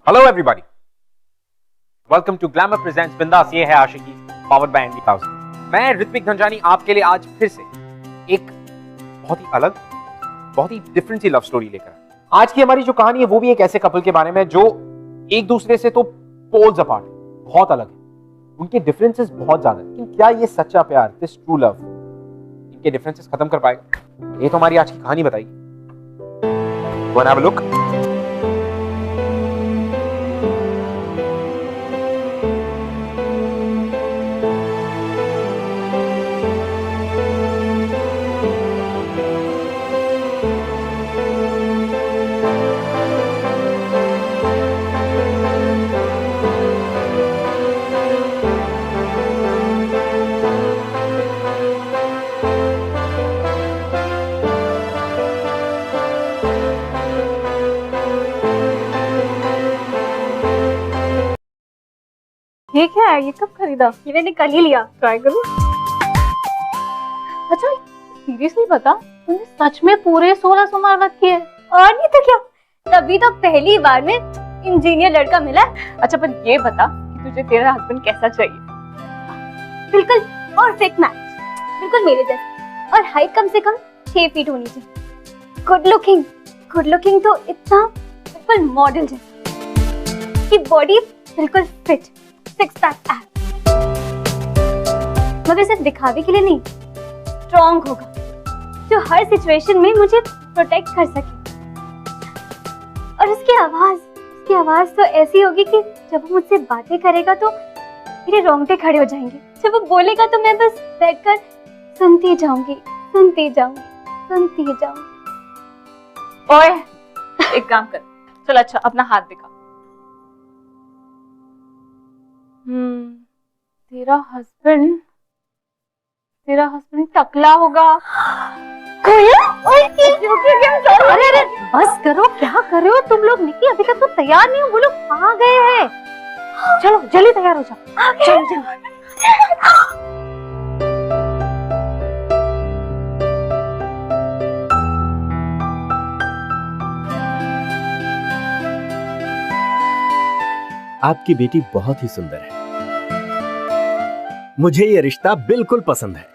Hello everybody, welcome to glamour presents Bindaas. ये है आशिकी, powered by ND 1000। मैं ऋत्विक धनजानी आपके लिए आज फिर से एक बहुत ही अलग, बहुत ही डिफरेंट सी लव स्टोरी लेकर आया। आज की हमारी जो कहानी है वो भी एक ऐसे कपल के बारे में जो एक दूसरे से तो पोल्स अपार्ट, बहुत अलग है। उनके डिफरेंसेस बहुत ज्यादा है, लेकिन क्या ये सच्चा प्यार, दिस ट्रू लव, इनके डिफरेंसेस खत्म कर पाएगा? ये तो हमारी आज की कहानी बताइए। Wanna have a look? ये क्या है? ये कब खरीदा? ये मैंने कल ही लिया। ट्राई करूं? अच्छा सीरियसली बता, तूने सच में पूरे 16 सोमवार व्रत किए? और नहीं तो क्या, तभी तो पहली बार में इंजीनियर लड़का मिला। अच्छा पर ये बता कि तुझे तेरा हस्बैंड कैसा चाहिए? बिल्कुल परफेक्ट मैच, बिल्कुल मेरे जैसा, और हाइट कम से कम 6 फीट होनी चाहिए। गुड लुकिंग तो इतना बिल्कुल मॉडल जैसा, कि बॉडी बिल्कुल फिट, सिक्स पैक एब्स, मगर सिर्फ दिखावे के लिए नहीं, स्ट्रॉन्ग होगा जो हर सिचुएशन में मुझे प्रोटेक्ट कर सके। और उसकी आवाज तो ऐसी होगी कि जब वो मुझसे बातें करेगा तो मेरे रोंगटे खड़े हो जाएंगे। जब वो बोलेगा तो मैं बस बैठकर सुनती जाऊंगी। ओए एक काम कर, चल अच्छा अपना हाथ दिखा। तेरा हस्बैंड टकला होगा। अरे बस करो, क्या कर रहे हो तुम लोग? निकी अभी तक तो तैयार नहीं हो, वो लोग कहाँ गए हैं? चलो जल्दी तैयार हो जाओ। चलो आपकी बेटी बहुत ही सुंदर है, मुझे ये रिश्ता बिल्कुल पसंद है।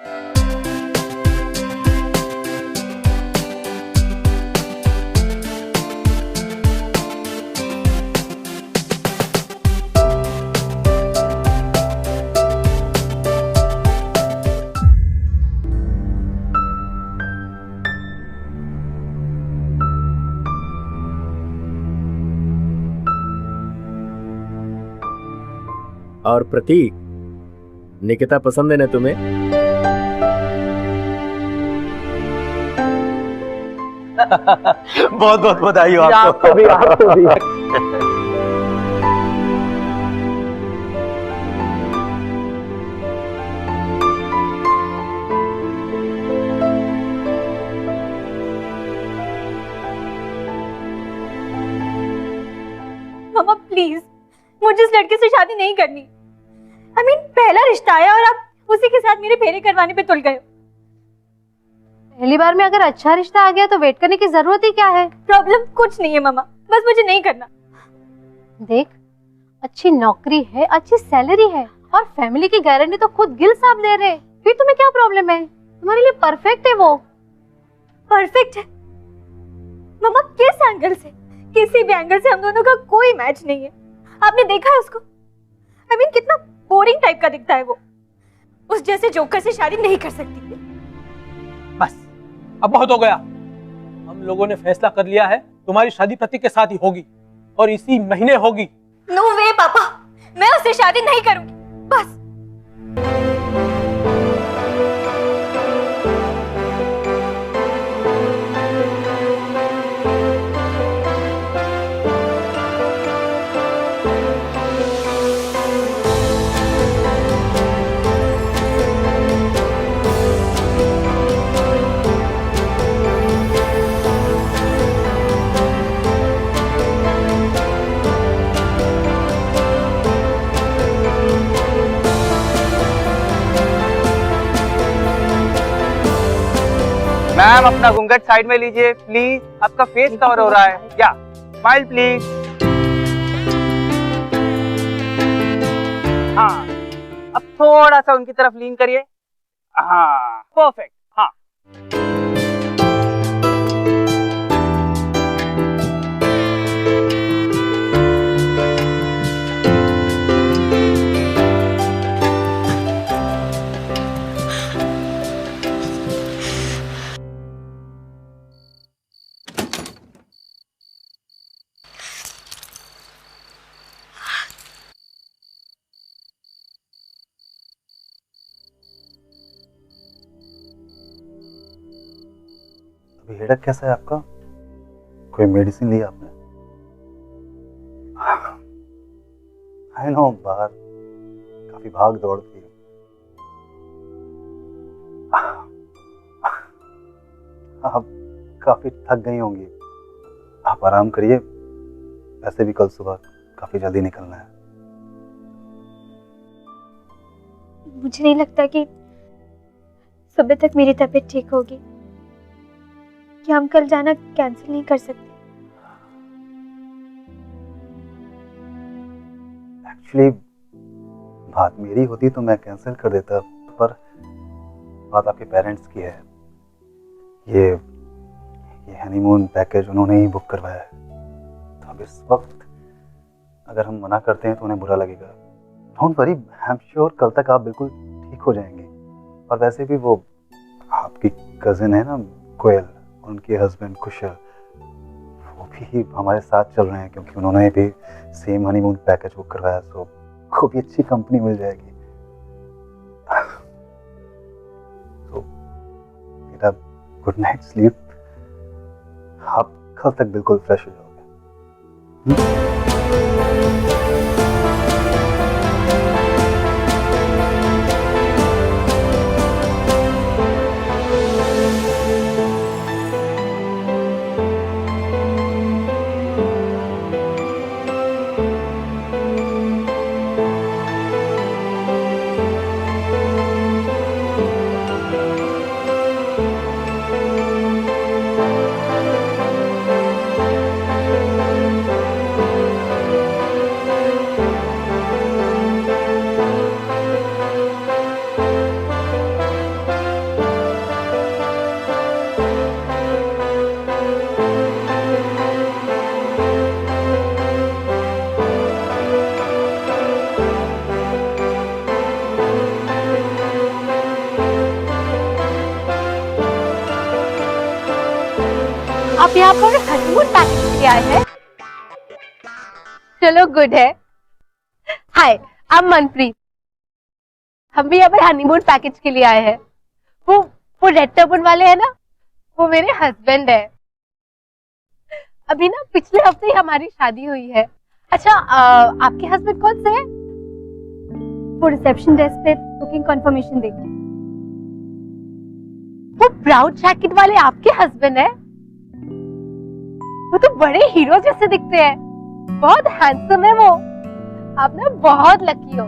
और प्रतीक, निकिता पसंद है ना तुम्हें? बहुत बहुत बधाई हो आपको भी। मामा प्लीज, मुझे इस लड़के से शादी नहीं करनी। पहला रिश्ता आया और आप उसी के साथ मेरे फेरे करवाने पे तुल गए। पहली बार में अगर अच्छा रिश्ता आ गया तो वेट करने की जरूरत ही क्या है? प्रॉब्लम कुछ नहीं है मामा, बस मुझे नहीं करना। देख, अच्छी नौकरी है, अच्छी सैलरी है, और फैमिली की गारंटी तो खुद गिल साहब दे रहे। फिर तुम्हें क्या प्रॉब्लम है? तुम्हारे लिए परफेक्ट है वो। परफेक्ट है मामा? किस एंगल से? किसी भी एंगल से हम दोनों का कोई मैच नहीं है। आपने देखा है उसको? कितना बोरिंग टाइप का दिखता है वो। उस जैसे जोकर से शादी नहीं कर सकती। बस अब बहुत हो गया। हम लोगों ने फैसला कर लिया है, तुम्हारी शादी प्रतीक के साथ ही होगी, और इसी महीने होगी। नो वे पापा, मैं उससे शादी नहीं करूंगी। बस मैम अपना घूंघट साइड में लीजिए प्लीज, आपका फेस कवर हो रहा है। या स्माइल प्लीज। हाँ, अब थोड़ा सा उनकी तरफ लीन करिए। हाँ, परफेक्ट। हाँ, अभी हेडेक कैसा है आपका? कोई मेडिसिन ली आपने? आई नो, बाहर काफी भाग दौड़ थी। आप काफी थक गई होंगी, आप आराम करिए। वैसे भी कल सुबह काफी जल्दी निकलना है। मुझे नहीं लगता कि सुबह तक मेरी तबीयत ठीक होगी। क्या हम कल जाना कैंसिल नहीं कर सकते? एक्चुअली बात मेरी होती तो मैं कैंसिल कर देता, पर बात आपके पेरेंट्स की है। ये हनीमून पैकेज उन्होंने ही बुक करवाया है, तो अब इस वक्त अगर हम मना करते हैं तो उन्हें बुरा लगेगा। Don't worry, I am sure कल तक आप बिल्कुल ठीक हो जाएंगे। और वैसे भी वो आपकी कजिन है ना कोयल, उनके हस्बैंड कुशल, वो भी हमारे साथ चल रहे हैं क्योंकि उन्होंने भी सेम हनीमून पैकेज बुक करवाया, तो को भी अच्छी कंपनी मिल जाएगी। तो बेटा, गुड नाइट स्लीप। आप कल तक बिल्कुल फ्रेश हो जाओगे। आप यहाँ पर हनीमून पैकेज के लिए आए हैं? चलो गुड है। हाय, आई एम मनप्रीत। हम भी यहाँ पर हनीमून पैकेज के लिए आए हैं। वो रेड टर्बन वाले हैं ना, वो मेरे हस्बैंड है। अभी ना पिछले हफ्ते ही हमारी शादी हुई है। अच्छा, आपके हस्बैंड कौन से हैं? वो रिसेप्शन डेस्क पे बुकिंग कंफर्मेशन दे। वो ब्राउन जैकेट वाले आपके हस्बैंड है? वो तो बड़े हीरो जैसे दिखते हैं, बहुत हैंडसम है वो। आप ना बहुत लकी हो।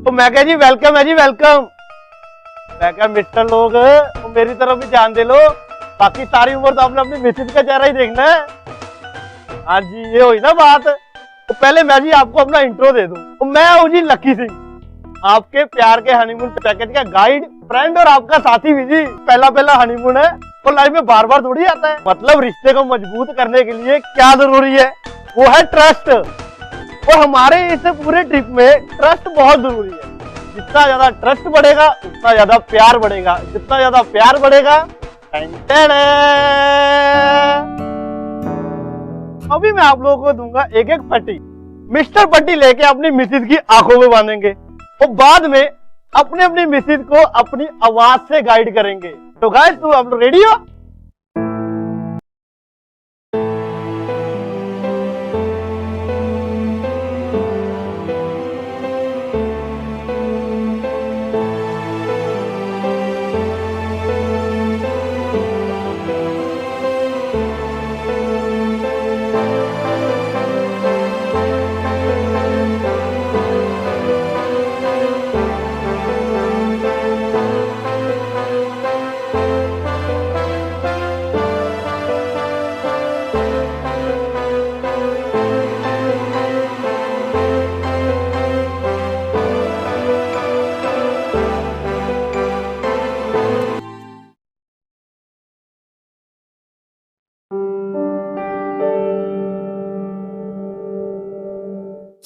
तो मैं कह जी वेलकम है जी, वेलकम। मैं क्या मिस्टर लोग मेरी तरफ भी ध्यान दे लो, बाकी सारी उम्र तो आपने अपनी मिसेज का चेहरा ही देखना है। हाँ जी, ये हुई ना बात। तो पहले मैं जी आपको अपना इंट्रो दे दूं। तो मैं हूँ जी लकी सिंह, आपके प्यार के हनीमून पैकेज का गाइड, फ्रेंड और आपका साथी भी जी। पहला हनीमून है और लाइफ में बार बार थोड़ी आता है। मतलब रिश्ते को मजबूत करने के लिए क्या जरूरी है, वो है ट्रस्ट। और हमारे इस पूरे ट्रिप में ट्रस्ट बहुत जरूरी है। जितना ज्यादा ट्रस्ट बढ़ेगा उतना ज्यादा प्यार बढ़ेगा, जितना ज्यादा प्यार बढ़ेगा। अभी मैं आप लोगों को दूंगा एक एक पट्टी। मिस्टर पट्टी लेके अपनी मिसेज की आंखों में बांधेंगे और बाद में अपने अपनी मिसेज को अपनी आवाज से गाइड करेंगे। तो गाइस, तू आप लोग रेडी हो?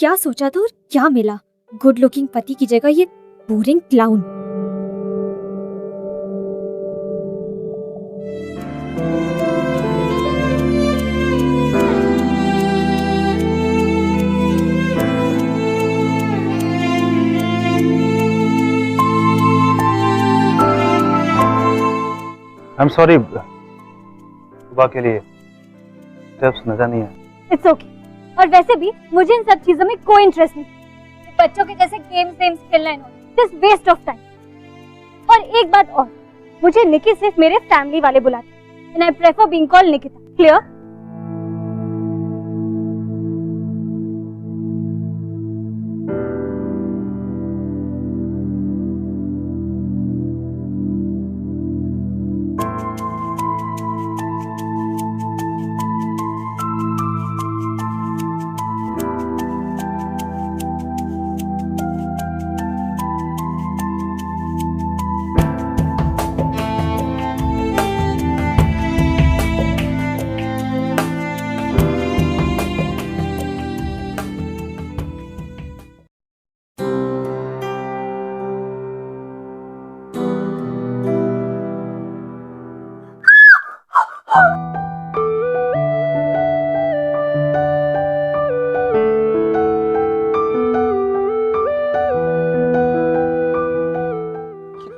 क्या सोचा था और क्या मिला? गुड लुकिंग पति की जगह ये boring clown. I am sorry, सुबह के लिए स्टेप्स नजर नहीं आए। It's okay. और वैसे भी मुझे इन सब चीजों में कोई इंटरेस्ट नहीं। बच्चों के जैसे गेम्स खेलना है, जस्ट वेस्ट ऑफ टाइम। और एक बात और, मुझे निकी सिर्फ मेरे फैमिली वाले बुलाते हैं, and I prefer being called Nikita. Clear?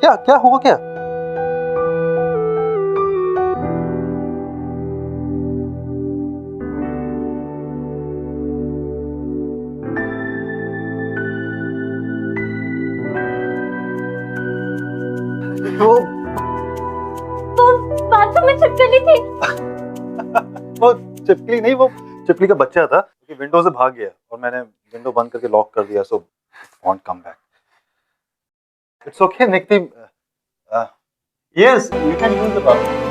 क्या क्या हुआ क्या? वो बाथरूम में छिपकली थी। वो चिपकली नहीं, वो चिपकली का बच्चा था कि विंडो से भाग गया और मैंने विंडो बंद करके लॉक कर दिया, so won't come back. It's okay Nikita, yes you can use the bathroom.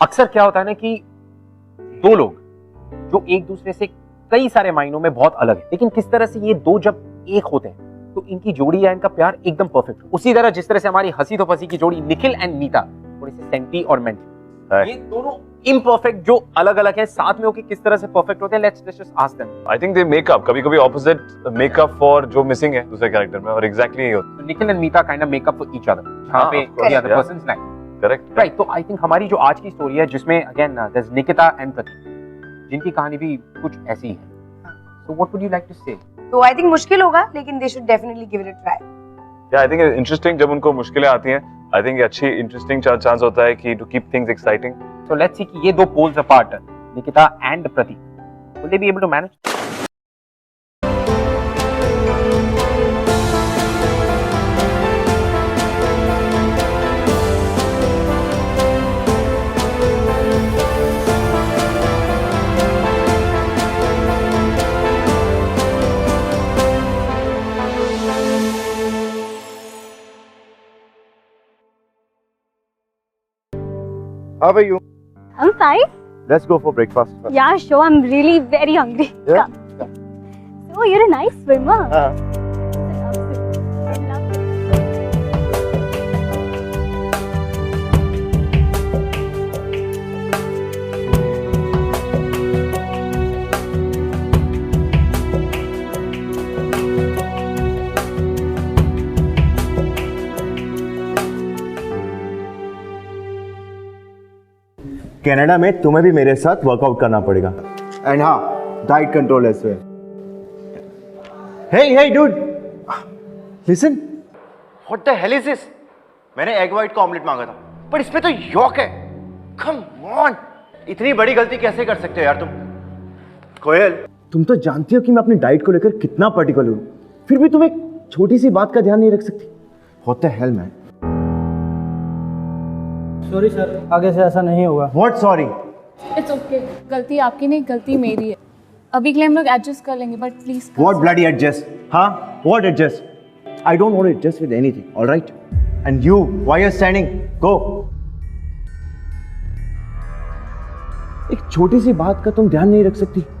अक्सर क्या होता है ना कि दो लोग जो एक दूसरे से कई सारे मायनों में बहुत अलग है, लेकिन किस तरह से ये दो जब एक होते हैं तो इनकी जोड़ी या इनका प्यार एकदम परफेक्ट। उसी तरह जिस तरह से हमारी हंसी तो फंसी की जोड़ी निखिल एंड नीता थोड़ी सी सेंटी और मेंटी, ये दोनों इम्परफेक्ट जो अलग अलग हैं साथ में होके किस तरह से परफेक्ट होते हैं। Let's just ask them. I think they make up, कभी-कभी ऑपोजिट मेकअप फॉर जो मिसिंग है दूसरे कैरेक्टर में, और एग्जैक्टली यही होता है। Nikhil and Neeta kind of make up for each other, जहां पे the other persons like. Correct right. तो आई थिंक हमारी जो आज की स्टोरी है जिसमें again there is Nikita and Prateek, जिनकी कहानी भी कुछ ऐसी है। So what would you like to say? तो आई थिंक मुश्किल होगा, लेकिन they should definitely give it a try. या आई थिंक इंटरेस्टिंग, जब उनको मुश्किलें आती हैं आई थिंक अच्छी इंटरेस्टिंग चांस होता है कि to keep things exciting. So let's see कि ये दो poles apart, Nikita and Prateek, will they B able to manage? How are you? I'm fine. Let's go for breakfast. Yeah, sure. I'm really very hungry. Yeah? Come. So you're a nice swimmer. Canada में तुम्हें भी मेरे साथ workout करना पड़ेगा। And हाँ, diet control as well. Hey dude, listen. What the hell is this? मैंने egg white का ऑमलेट मांगा था, पर इसमें तो यॉक है। Come on, इतनी बड़ी गलती कैसे कर सकते हो यार तुम? कोयल, तुम तो जानती हो कि मैं अपनी डाइट को लेकर कितना पर्टिकुलर हूँ, फिर भी तुम एक छोटी सी बात का ध्यान नहीं रख सकती। What the hell, man? Sorry sir, आगे से ऐसा नहीं होगा। What sorry? इट्स ओके, गलती आपकी नहीं, गलती मेरी है। अभी के लिए हम लोग एडजस्ट कर लेंगे, but please. What bloody adjust? Huh? What adjust? I don't want to adjust with anything, all right? And you, why are you standing? Go. एक छोटी सी बात का तुम ध्यान नहीं रख सकती?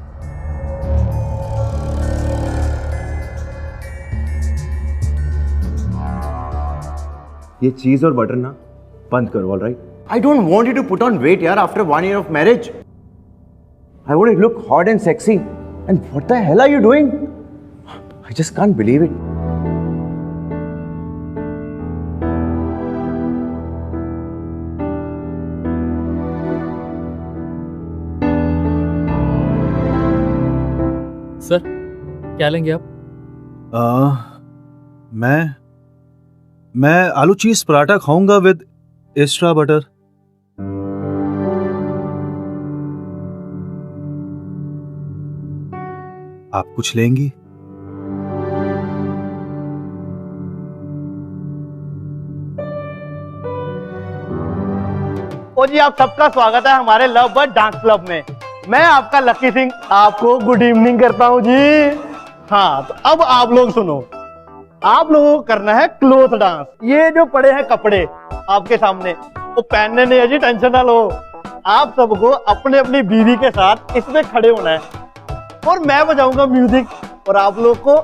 ये चीज और बटर ना बंद करो, all right? I don't want you to put on weight, यार, after 1 year of marriage. I want you to look hot and sexy. And what the hell are you doing? I just can't believe it. Sir, क्या लेंगे आप? मैं आलू चीज पराठा खाऊंगा with extra butter. आप कुछ लेंगी? ओ जी, आप सबका स्वागत है हमारे लव बर्ड डांस क्लब में। मैं आपका लकी सिंह आपको गुड इवनिंग करता हूं जी। हाँ, तो अब आप लोग सुनो, आप लोगों को करना है क्लोथ डांस। ये जो पड़े हैं कपड़े आपके सामने, वो पहनने नहीं है जी, टेंशन ना लो। आप सबको अपने अपनी बीवी के साथ इसमें खड़े होना है और मैं बजाऊंगा म्यूजिक और आप लोग को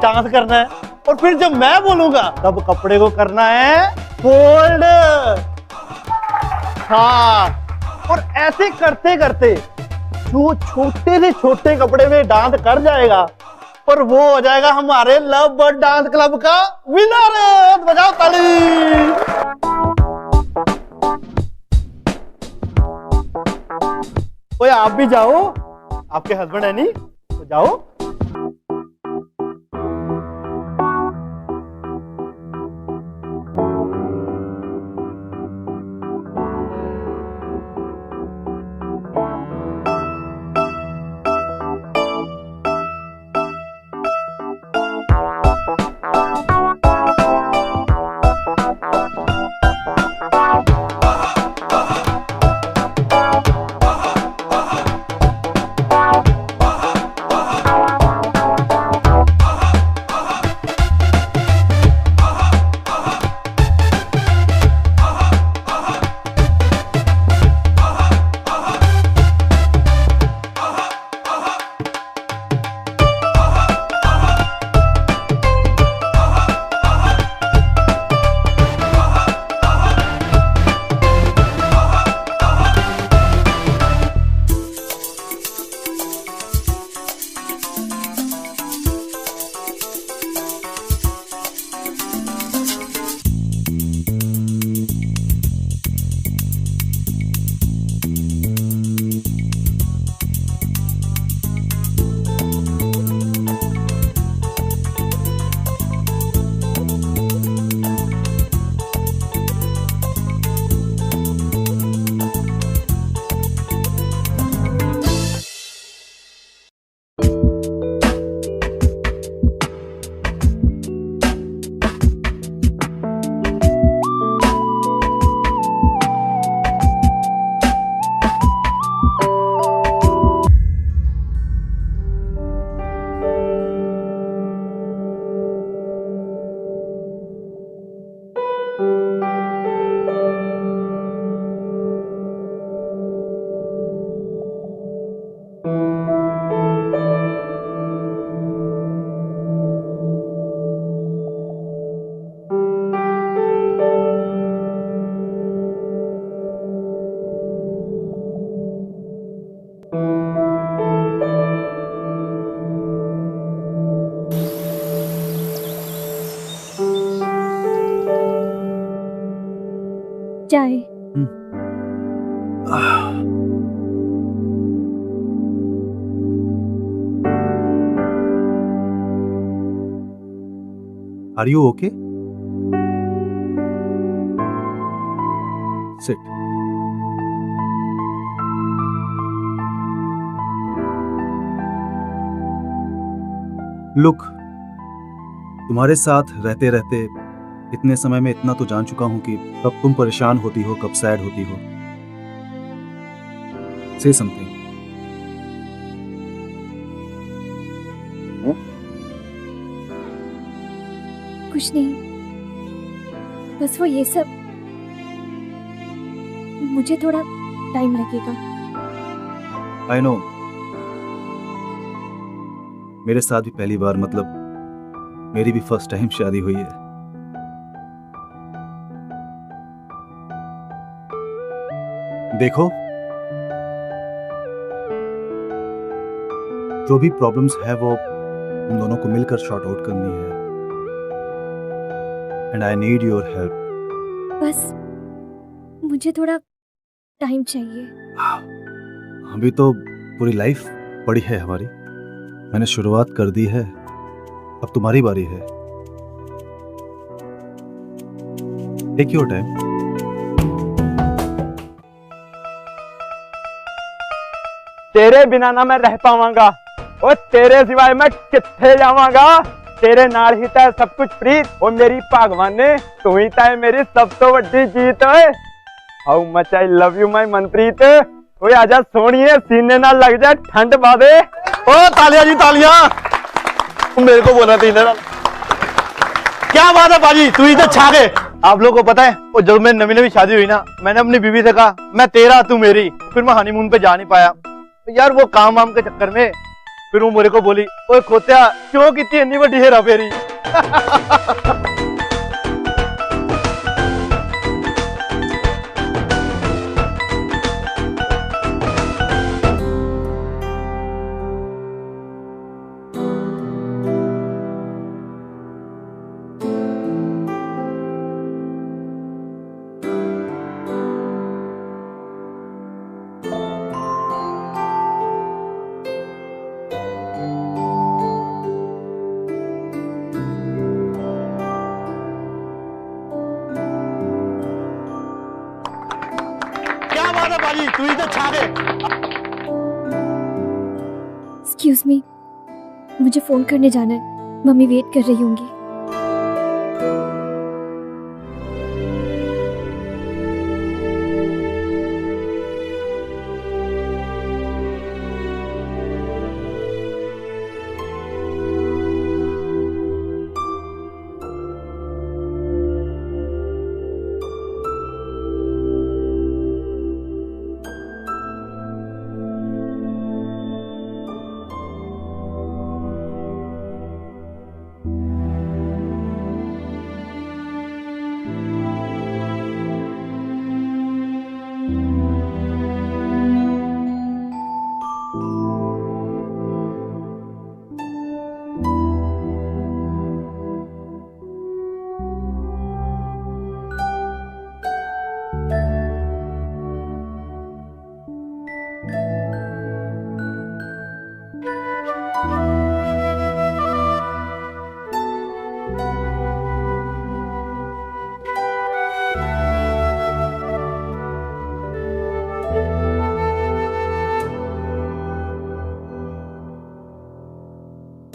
डांस करना है। और फिर जब मैं बोलूंगा तब कपड़े को करना है फोल्ड। हाँ, और ऐसे करते करते जो छोटे से छोटे कपड़े में डांस कर जाएगा और वो हो जाएगा हमारे लव बर्ड डांस क्लब का विनर। बजाओ ताली। ओए आप भी जाओ, आपके हस्बैंड है नहीं तो जाओ। चाय। Are you okay? Sit. Look, तुम्हारे साथ रहते रहते इतने समय में इतना तो जान चुका हूं कि कब तुम परेशान होती हो, कब सैड होती हो। से समथिंग। कुछ नहीं, बस वो ये सब, मुझे थोड़ा टाइम लगेगा। आई नो, मेरे साथ भी पहली बार, मतलब मेरी भी फर्स्ट टाइम शादी हुई है। देखो, जो भी प्रॉब्लम्स है वो हम दोनों को मिलकर शॉर्ट आउट करनी है। And I need your help. बस मुझे थोड़ा टाइम चाहिए। अभी तो पूरी लाइफ पड़ी है हमारी। मैंने शुरुआत कर दी है, अब तुम्हारी बारी है। Take your time. तेरे बिना ना मैं रह पावांगा, और तेरे सिवाय मैं किथे जावांगा। तेरे नाल ही तै सब कुछ प्रीत, और मेरी भगवान ने तू ही तै मेरी सब तो वड्डी जीत। How much I love you my Manpreet. ओए आजा सोनिए, सीने ना लग जाए ठंड बादे। ओ तालियां जी तालियां। तू मेरे को बोला थी ना, क्या बात है बाजी, तू इधर छा गए। आप लोगों को पता है, और जब मैं नवी नवी शादी हुई ना, मैंने अपनी बीवी से कहा मैं तेरा तू मेरी। फिर मैं हनीमून पे जा नहीं पाया यार, वो काम वाम के चक्कर में। फिर वो मेरे को बोली, ओए खोत्या क्यों कितनी इतनी बड़ी हेरा फेरी। तू इधर छा गए। एक्सक्यूज मी, मुझे फोन करने जाना है, मम्मी वेट कर रही होंगी।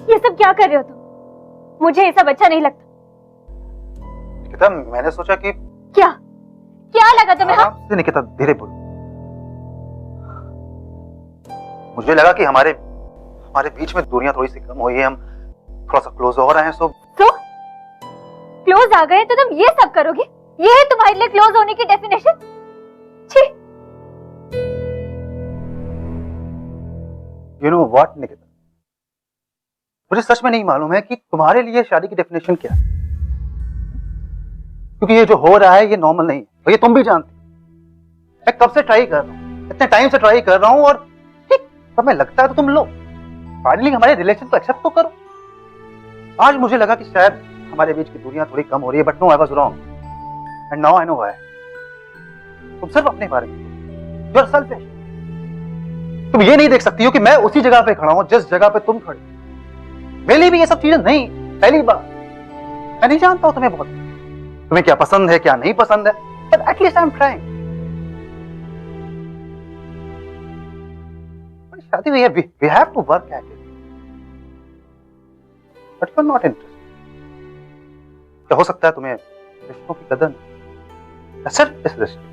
ये सब क्या कर रहे हो तुम? मुझे ये सब अच्छा नहीं लगता। निकिता, मैंने सोचा कि क्या क्या लगा तुम्हें? हाँ? से निकिता धीरे बोलो। मुझे लगा कि हमारे बीच में दूरियां थोड़ी सी कम हुई है, हम थोड़ा सा क्लोज हो रहे हैं। सो क्लोज आ गए तो तुम ये सब करोगे? ये है तुम्हारे लिए क्लोज होने की डेफिनेशन? छी। यू नो व्हाट निकिता, मुझे सच में नहीं मालूम है कि तुम्हारे लिए शादी की डेफिनेशन क्या है, क्योंकि ये जो हो रहा है ये नॉर्मल नहीं है, और ये तुम भी जानती हो। मैं कब से ट्राई कर रहा हूँ, इतने टाइम से ट्राई कर रहा हूँ, और ठीक समय लगता है तो तुम लो। फाइनली हमारे रिलेशन को एक्सेप्ट तो करो। आज मुझे लगा कि शायद हमारे बीच की दूरियां थोड़ी कम हो रही है, but no, I was wrong and now I know why. तुम सिर्फ अपने बारे में, यू आर सेल्फिश। तुम ये नहीं देख सकती हो कि मैं उसी जगह पे खड़ा हूं जिस जगह पे तुम खड़ी। मेरे लिए भी ये सब चीजें नहीं, पहली बार। मैं नहीं जानता हूं तुम्हें बहुत, तुम्हें क्या पसंद है क्या नहीं पसंद है, but at least I am trying. शादी हुई है, we have to work at it, but you are not interested. क्या हो सकता है तुम्हें रिश्तों की कदर नहीं, सिर्फ इस रिश्ते।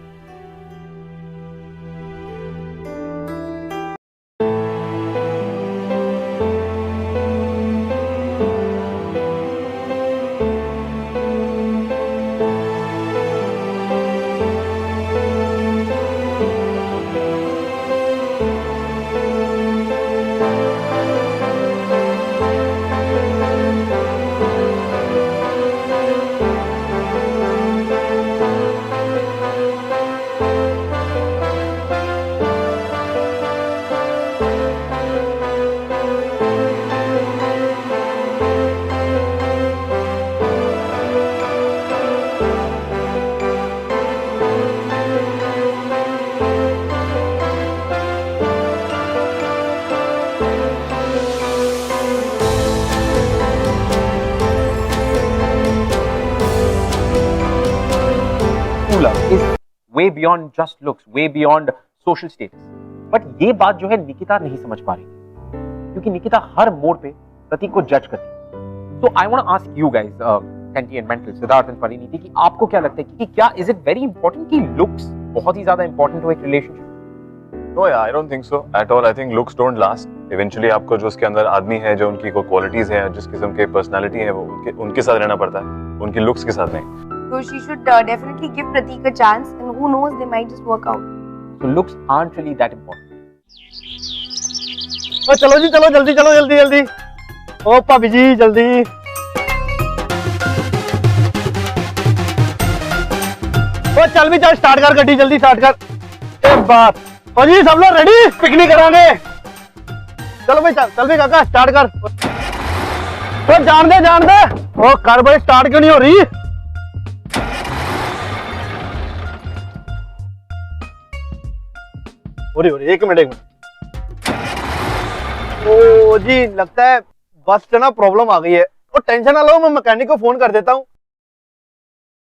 is way beyond just looks, way beyond social status. But ये बात जो है निकिता नहीं समझ पा रही, क्योंकि निकिता हर मोड़ पे प्रतीक को जज करती है। So I want to ask you guys, Senti and Mental, Siddharth and Parineeti, कि आपको क्या लगता है कि क्या is it very important कि looks बहुत ही ज्यादा important हो एक relationship? No, yeah, I don't think so at all. I think looks don't last. Eventually आपको जो उसके अंदर आदमी है, जो उनकी कोई qualities है, जिस किस्म के personality है, वो उनके साथ रहना पड़ता है, उनकी looks के साथ नहीं। So she should definitely give Pratik a chance, and who knows, they might just work out. So looks aren't really that important. ओ चलो जी, चलो जल्दी, चलो जल्दी जल्दी। ओ भाभी जी जल्दी। ओ चल भी चल, स्टार्ट कर गड्डी, जल्दी स्टार्ट कर। एक बात, ओ जी सब लोग रेडी, पिकनिक करांगे। चलो भाई चल भी काका, स्टार्ट कर। तो जान दे। ओ कर भाई, स्टार्ट क्यों नहीं हो रही? एक मिनट। ओ जी लगता है बस से ना प्रॉब्लम आ गई है। और टेंशन ना लो, मैं मैकेनिक को फोन कर देता हूँ।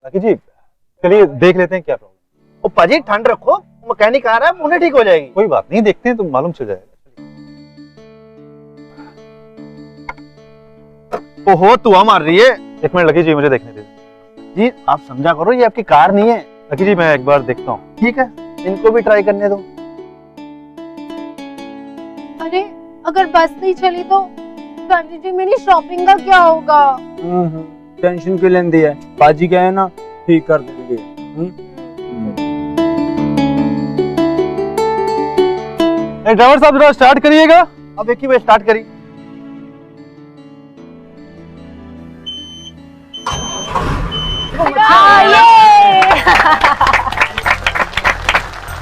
लकी जी चलिए देख लेते हैं क्या प्रॉब्लम। ओ पाजी ठंड रखो, मैकेनिक आ रहा है, पुणे ठीक हो जाएगी। कोई बात नहीं, देखते हैं तो मालूम चल जाएगा। ओहो धुआं मार रही है। एक मिनट लकी जी, मुझे देखने दीजिए। जी आप समझा करो, ये आपकी कार नहीं है। लकी जी मैं एक बार देखता हूँ। ठीक है, इनको भी ट्राई करने दो। अरे अगर बस नहीं चली तो गांधी जी मेरी शॉपिंग का क्या होगा? टेंशन क्यों लेंदी है, बाजी क्या है ना, ठीक कर देंगे। ड्राइवर साहब जरा स्टार्ट करिएगा। अब एक ही बार स्टार्ट करिए।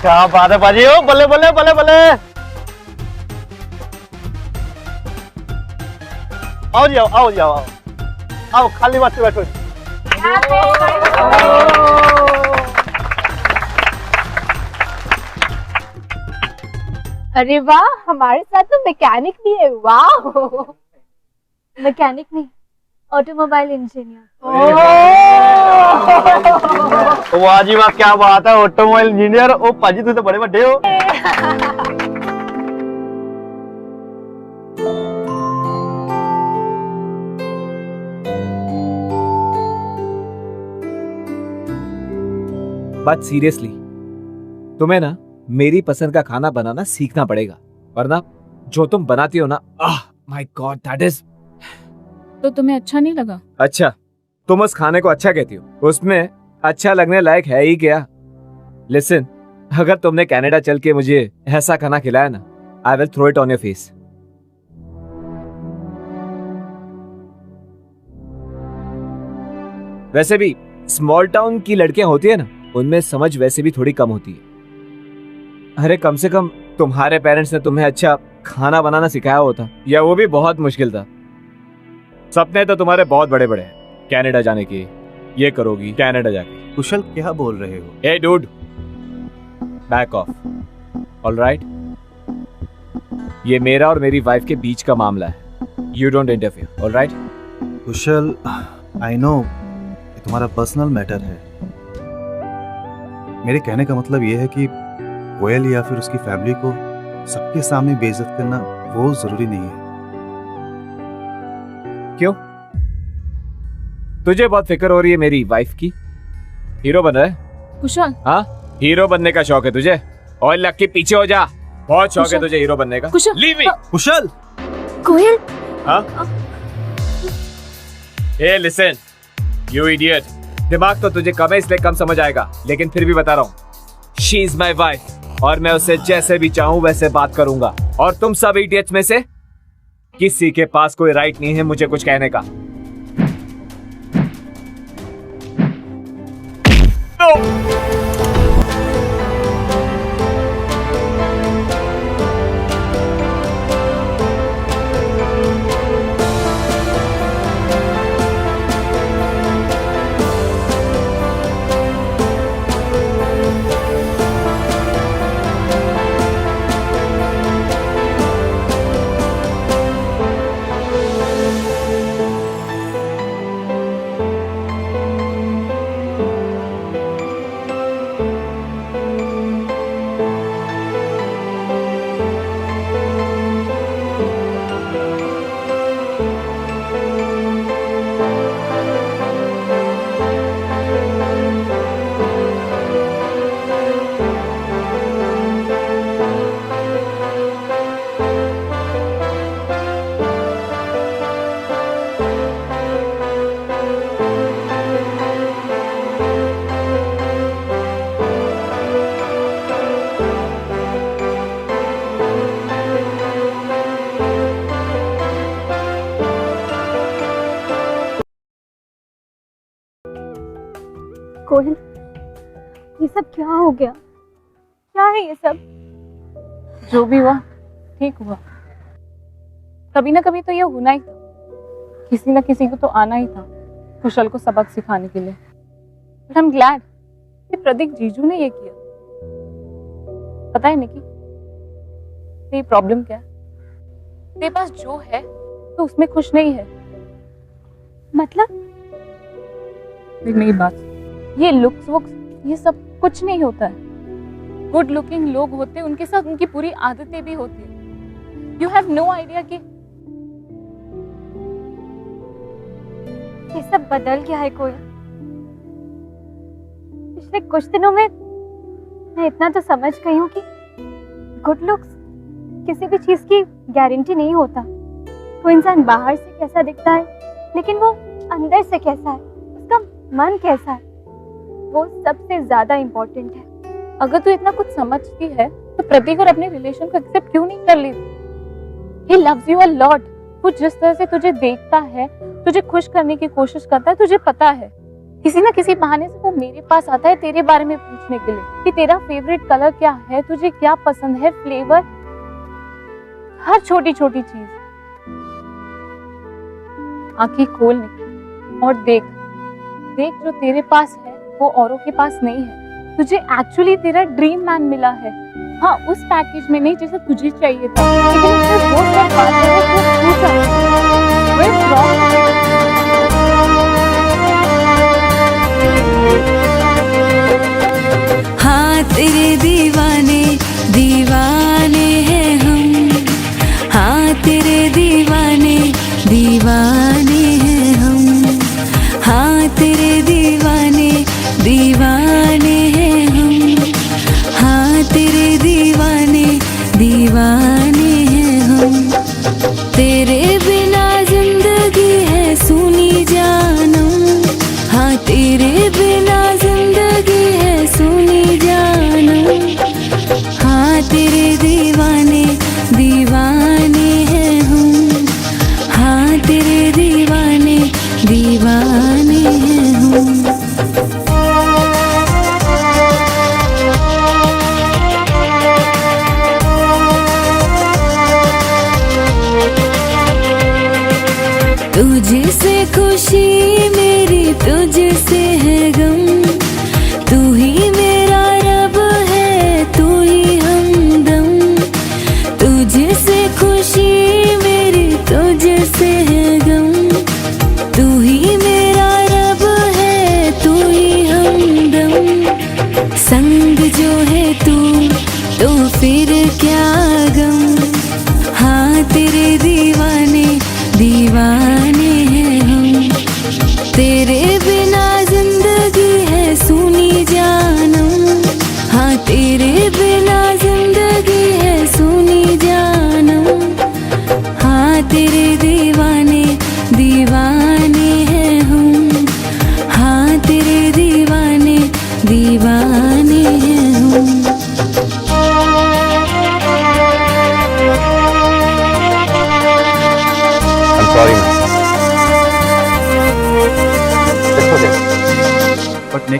क्या बात है बाजी, ओ बल्ले बल्ले बल्ले बल्ले। आओ जी आओ, खाली बात से बैठो। अरे वाह, हमारे साथ तो मैकेनिक भी है। वाह, मैकेनिक नहीं, ऑटोमोबाइल इंजीनियर। वाह जी वाह, क्या बात है, ऑटोमोबाइल इंजीनियर। ओ पाजी तुम तो बड़े बड़े हो। बात सीरियसली, तुम्हें ना मेरी पसंद का खाना बनाना सीखना पड़ेगा, वरना जो तुम बनाती हो ना, माय गॉड दैट इज। तो तुम्हें अच्छा नहीं लगा? अच्छा, तुम उस खाने को अच्छा कहती हो, उसमें अच्छा लगने लायक है ही क्या? लिसन, अगर तुमने कनाडा चल के मुझे ऐसा खाना खिलाया ना, I will throw it on your face. वैसे भी स्मॉल टाउन की लड़कियां होती है ना, उनमें समझ वैसे भी थोड़ी कम होती है। अरे कम से कम तुम्हारे पेरेंट्स ने तुम्हें अच्छा खाना बनाना सिखाया होता, या वो भी बहुत मुश्किल था। सपने तो तुम्हारे बहुत बड़े बड़े हैं, कनाडा जाने के। ये करोगी कनाडा जाके। कुशल क्या बोल रहे हो? ए डूड, बैक ऑफ, ऑलराइट? ये मेरा और मेरी वाइफ के बीच का मामला है, you don't interfere, alright? Kusal, I know ये तुम्हारा पर्सनल मैटर है। मेरे कहने का मतलब ये है कि कोयल या फिर उसकी फैमिली को सबके सामने बेइज्जत करना वो जरूरी नहीं है। क्यों? तुझे बहुत फिक्र हो रही है मेरी वाइफ की? हीरो बन रहा है? कुशल, हाँ, हीरो बनने का शौक है तुझे? और लक्की पीछे हो जा, बहुत शौक है तुझे हीरो बनने का। कुशल, लीव मी। कुशल, कोयल, हाँ? ए लिसन, यू इडियट, दिमाग तो तुझे कम है इसलिए कम समझ आएगा, लेकिन फिर भी बता रहा हूँ, शी इज माई वाइफ और मैं उससे जैसे भी चाहूं वैसे बात करूंगा। और तुम सब इडियट्स में से किसी के पास कोई राइट नहीं है मुझे कुछ कहने का। कोयल, ये सब क्या हो गया? क्या है ये सब? जो भी हुआ ठीक हुआ। कभी ना कभी तो ये होना ही था, किसी ना किसी को तो आना ही था कुशल को सबक सिखाने के लिए। बट आई एम ग्लैड कि प्रदीप जीजू ने ये किया। पता है निकी, तेरी प्रॉब्लम क्या है? तेरे पास जो है तो उसमें खुश नहीं है। मतलब? देख मेरी बात, ये लुक्स वुक्स ये सब कुछ नहीं होता है। गुड लुकिंग लोग होते हैं, उनके साथ उनकी पूरी आदतें भी होती है। यू हैव नो आइडिया कि ये सब बदल गया है कोयल। पिछले कुछ दिनों में मैं इतना तो समझ गई हूँ कि गुड लुक्स किसी भी चीज की गारंटी नहीं होता। वो इंसान बाहर से कैसा दिखता है, लेकिन वो अंदर से कैसा है, उसका मन कैसा है, वो सबसे ज्यादा इम्पोर्टेंट है। अगर तू इतना कुछ समझती है तो प्रतीक और अपने रिलेशन को एक्सेप्ट क्यों नहीं कर लेती? He loves you a lot। वो जिस तरह से तुझे देखता है, तुझे खुश करने की कोशिश करता है, तुझे पता है किसी ना किसी बहाने से वो मेरे पास आता है तेरे बारे में पूछने के लिए कि तेरा फेवरेट कलर क्या है, तुझे क्या पसंद है, फ्लेवर, हर छोटी छोटी चीज। आंखें खोल निकल और देख देख, जो तेरे पास है वो औरों के पास नहीं है। तुझे एक्चुअली तेरा ड्रीम मैन मिला है, हाँ उस पैकेज में नहीं जैसा तुझे चाहिए था, लेकिन उसमें वो सब बातें हैं जो तू चाहती है। What's wrong? हाँ तेरे दीवाने दीवाने हैं हम, हाँ तेरे दीवाने दीवाने हैं हम, हाँ तेरे दीवाने दीवाने हैं हम, हाँ तेरे दीवाने दीवाने हैं हम। तेरे बिना जिंदगी है सुनी जानम, हाँ तेरे बिना जिंदगी है सुनी जानम, हाँ तेरे दीवाने दीवाने हैं हम, हाँ तेरे दीवाने दीवाने हैं हम। तुझसे खुशी मेरी तुझसे है गम, तू ही मेरा रब है तू ही हमदम। तुझसे खुशी मेरी तुझसे है गम, तू ही मेरा रब है तू ही हमदम। संग जो है तू तो फिर क्या गम, हाँ तेरे दीवाने दीवाने हैं हम। तेरे बिना जिंदगी है सुनी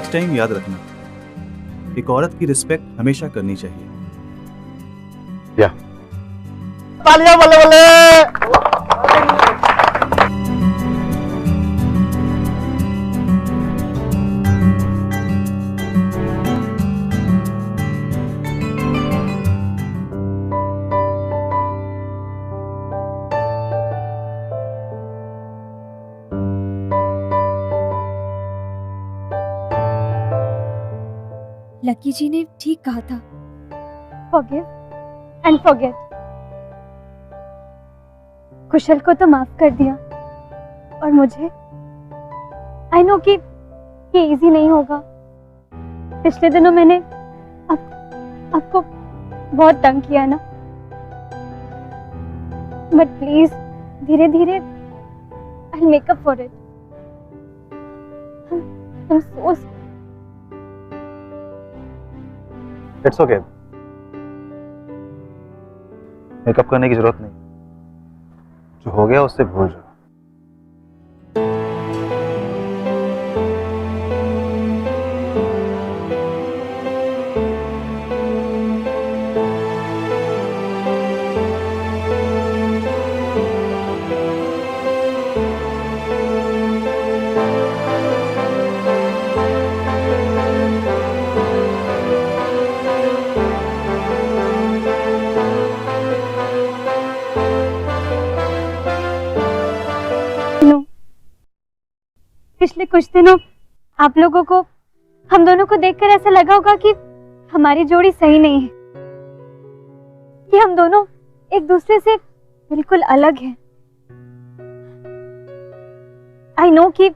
नेक्स्ट टाइम याद रखना, एक औरत की रिस्पेक्ट हमेशा करनी चाहिए। तालियां बल्ले बल्ले। लकी जी ने ठीक कहा था, Forgive and forget। कुशल को तो माफ कर दिया, और मुझे आई नो कि ये इजी नहीं होगा। पिछले दिनों मैंने आपको बहुत तंग किया ना, बट प्लीज धीरे धीरे I'll make up for it। I'm so it's okay, makeup करने की जरूरत नहीं, जो हो गया उससे भूल जाओ। पिछले कुछ दिनों आप लोगों को हम दोनों को देखकर ऐसा लगा होगा कि हमारी जोड़ी सही नहीं है, कि हम दोनों एक दूसरे से बिल्कुल अलग हैं। आई नो कि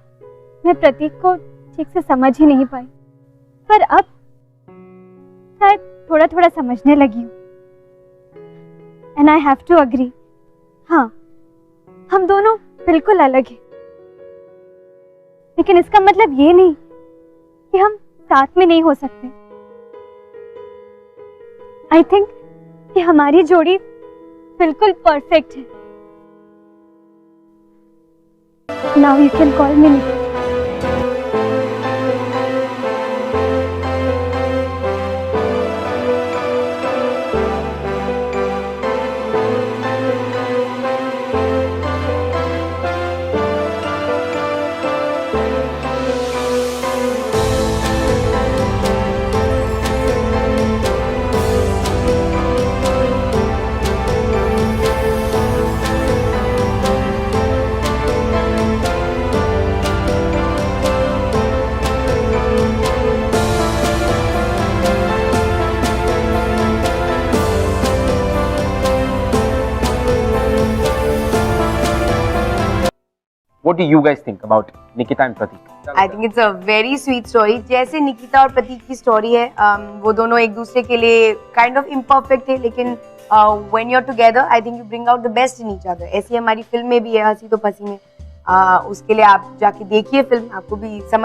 मैं प्रतीक को ठीक से समझ ही नहीं पाई, पर अब शायद थोड़ा थोड़ा समझने लगी हूँ। And I have to agree, हाँ हम दोनों बिल्कुल अलग हैं, लेकिन इसका मतलब ये नहीं कि हम साथ में नहीं हो सकते। आई थिंक कि हमारी जोड़ी बिल्कुल परफेक्ट है। Now you can call me Nikita. What do you guys think about Nikita and Pratik? I think it's a very sweet story। जैसे निकिता और प्रतीक की स्टोरी है, वो दोनों एक दूसरे के लिए काइंड ऑफ इम्परफेक्ट थे, लेकिन when you're together I think you bring out the best in each other। ऐसी हमारी फिल्म में भी है, हंसी तो फंसी में। उसके लिए आप जाके देखिए फिल्म, आपको भी समझ